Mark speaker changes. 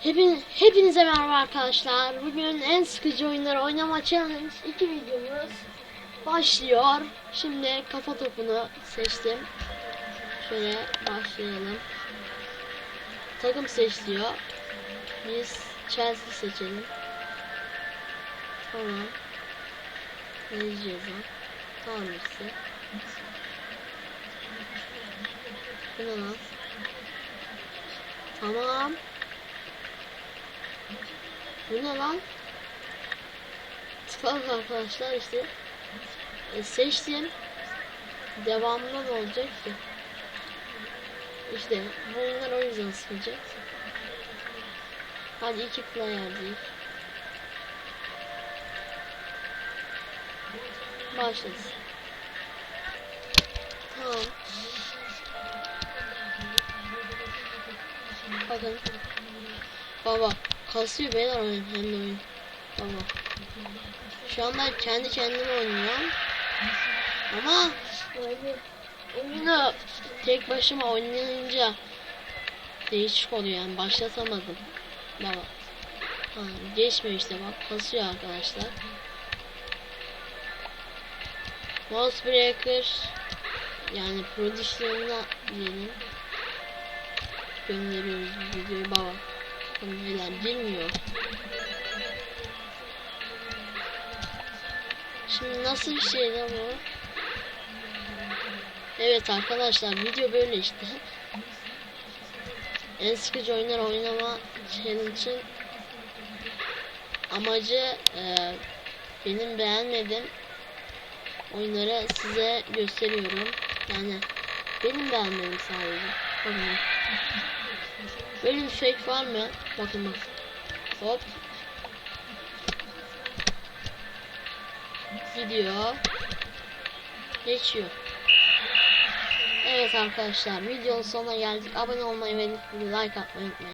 Speaker 1: Hepinize merhaba arkadaşlar. Bugün en sıkıcı oyunları oynama challenge 2 videomuz başlıyor. Şimdi kafa topunu seçtim. Şöyle başlayalım. Takım seçiliyor. Biz Chelsea seçelim. Tamam. Ne diyeceğiz lan? Tamam işte. Bu ne lan? Tamam. Bu ne lan? Tıkladık arkadaşlar işte. Seçtim. Devamında ne olacak ki? İşte bu oyunlar o yüzden sıkıcı. Hadi 2 player değil. Başladı. Tamam. Bakın. Baba kasıyor beyler oyun hem de oyun. Baba. Şu anda kendi kendime oynuyorum. Ama oyunu tek başıma oynayınca değişik oluyor yani başlatamadım. Baba. Ha, geçmiyor işte bak kasıyor arkadaşlar. Mouse breaker yani prodüksiyonuna diyelim. Gönderiyoruz bu videoyu baba. Neler bilmiyor. Şimdi nasıl bir şey de bu? Evet arkadaşlar video böyle işte. En sıkıcı oyunlar oynama challenge'ın amacı benim beğenmediğim oyunları size gösteriyorum. Yani benim beğenmedim sadece. Bakın. Böyle bir fake var mı? Bakın bak. Hop. Gidiyor. Geçiyor. Evet arkadaşlar videonun sonuna geldik. Abone olmayı ve like atmayı unutmayın.